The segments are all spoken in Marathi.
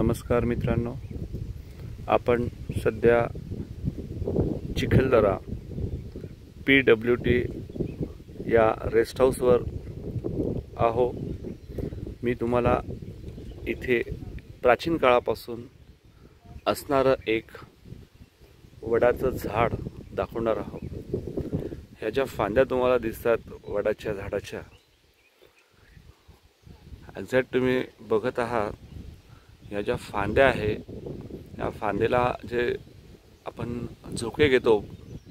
नमस्कार मित्रांनो, आपण सध्या चिखलदरा PWT या रेस्ट हाऊसवर आहो। मी तुम्हाला इथे प्राचीन काळापासून असणारं एक वडाचं झाड दाखवणार आहोत। ह्या ज्या फांद्या तुम्हाला दिसतात वडाच्या झाडाच्या, एक्झॅक्ट तुम्ही बघत आहात, ह्या ज्या फांद्या आहे या फांद्याला जे आपण झोके घेतो,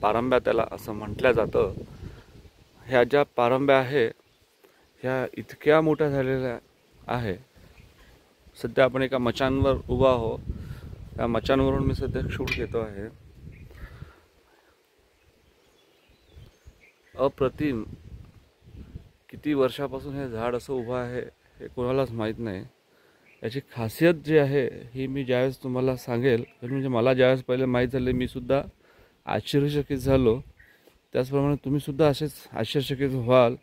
पारंब्या त्याला असं म्हटलं जातं। ह्या ज्या पारंब्या आहे ह्या इतक्या मोठ्या झालेल्या आहे। सध्या आपण एका मचानवर उभा आहोत, त्या मचानवरून मी सध्या शूट घेतो आहे। अप्रतिम किती वर्षापासून हे झाड असं उभं आहे हे कोणालाच माहीत नाही। याची खासियत जी आहे ही मी ज्यावेळेस तुम्हाला सांगेल, म्हणजे मला ज्यावेळेस पहिले माहीत झाले मी सुद्धा आश्चर्यचकित झालो, त्याचप्रमाणे तुम्ही सुद्धा असेच आश्चर्यचकित व्हाल।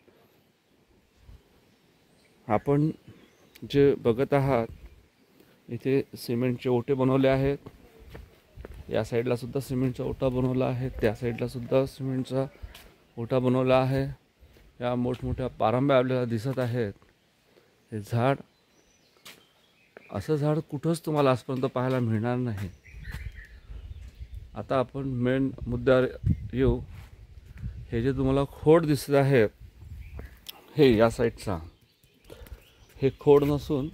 आपण जे बघत आहात इथे सिमेंटचे ओटे बनवले आहेत। या साईडला सुद्धा सिमेंटचा ओटा बनवला आहे, त्या साईडला सुद्धा सिमेंटचा ओटा बनवला आहे। या मोठमोठ्या पारंब्या आपल्याला दिसत आहेत। हे झाड, असं झाड कुठंच तुम्हाला आजपर्यंत पाहायला मिळणार नाही। आता आपण मेन मुद्द्यावर येऊ। हे जे तुम्हाला खोड दिसत आहे हे या साईडचा, हे खोड नसून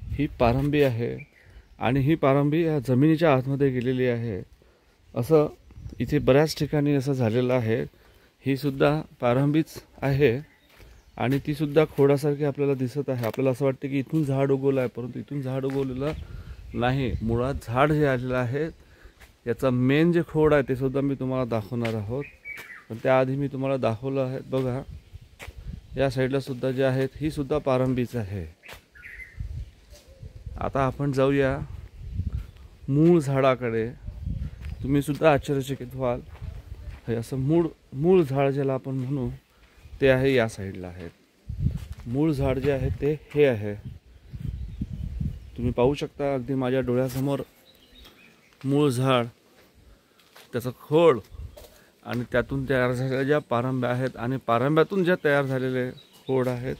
ही पारंबी आहे आणि ही पारंबी या जमिनीच्या आतमध्ये गेलेली आहे। असं इथे बऱ्याच ठिकाणी असं झालेलं आहे। ही सुद्धा पारंबीच आहे आणि ती सुद्धा खोडासारखी आपल्याला दिसत आहे। आपल्याला असं वाटतं की इथून झाड उगवलं आहे, परंतु इथून झाड उगवलेलं नाही। मुळात झाड जे आलेलं आहे याचा मेन जे खोड आहे ते सुद्धा मी तुम्हाला दाखवणार आहोत। पण त्याआधी मी तुम्हाला दाखवलं आहे, बघा या साईडला सुद्धा जे आहेत ही सुद्धा पारंबीच आहे। आता आपण जाऊया मूळ झाडाकडे। तुम्ही सुद्धा आश्चर्यचकित व्हाल। हे असं मूळ झाड ज्याला आपण म्हणू ते आहे या साईडला आहे। मूळ झाड जे आहे ते हे आहे, तुम्ही पाहू शकता अगदी माझ्या डोळ्यासमोर मूळ झाड, त्याचं खोड आणि त्यातून तयार झालेल्या ज्या पारंब्या आहेत आणि पारंब्यातून ज्या तयार झालेले खोड आहेत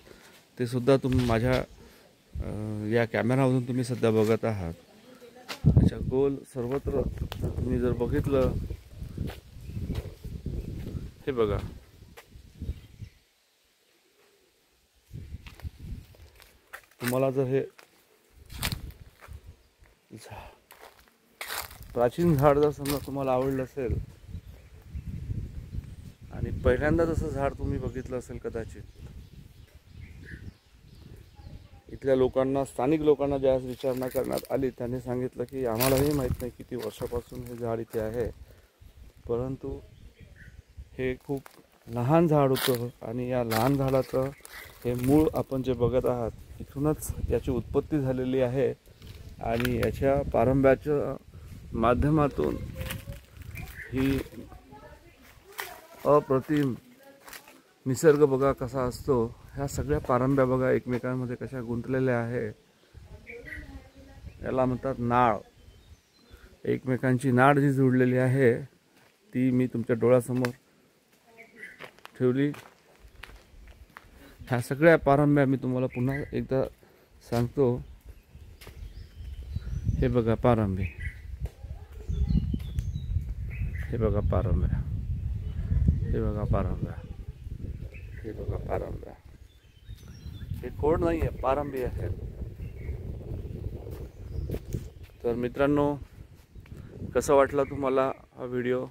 ते सुद्धा तुम्ही माझ्या या कॅमेरामधून तुम्ही सध्या बघत आहात। त्याच्या गोल सर्वत्र तुम्ही जर बघितलं, हे बघा, तुम्हाला जर हे प्राचीन झाड जर समजा तुम्हाला आवडलं असेल आणि पहिल्यांदा जसं झाड तुम्ही बघितलं असेल, कदाचित इथल्या लोकांना, स्थानिक लोकांना ज्यावेळेस विचारणा करण्यात आली त्यांनी सांगितलं की आम्हालाही माहीत नाही किती वर्षापासून हे झाड इथे आहे, परंतु हे खूप लहान झाड होतं आणि या लहान झाडाचं हे मूळ आपण जे बघत आहात इथूनच याची उत्पत्ती झालेली आहे आणि याच्या पारंब्याच्या माध्यमातून ही अप्रतिम निसर्ग बघा कसा असतो। ह्या सगळ्या पारंब्या बघा एकमेकांमध्ये कशा गुंतलेल्या आहे। याला म्हणतात नाळ। एकमेकांची नाळ जी जोडलेली आहे ती मी तुमच्या डोळ्यासमोर ठेवली। ह्या सगळ्या पारंब्या मी तुम्हाला पुन्हा एकदा सांगतो। हे बघा पारंबी, हे बघा पारंब्या, हे बघा पारंब्या, हे बघा पारंब्या। हे खोड नाही आहे, पारंबी आहे। तर मित्रांनो, कसं वाटलं तुम्हाला हा व्हिडिओ?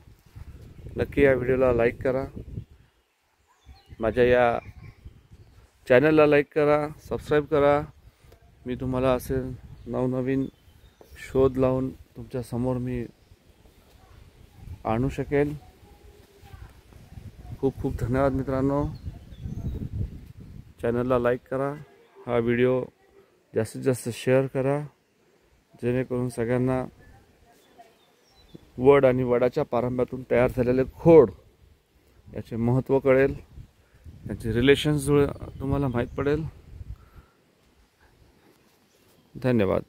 नक्की या व्हिडिओला लाईक करा, माझ्या या चॅनलला लाईक करा, सबस्क्राईब करा। मी तुम्हाला असे नवनवीन शोध लावून तुमच्या समोर मी आणू शकेल। खूप खूप धन्यवाद मित्रांनो। चॅनलला लाईक करा, हा व्हिडिओ जास्तीत जास्त शेअर करा, जेणेकरून सगळ्यांना वड आणि वडाच्या पारंब्यातून तयार झालेले खोड याचे महत्त्व कळेल, याचे रिलेशन्स तुम्हाला माहीत पडेल। धन्यवाद।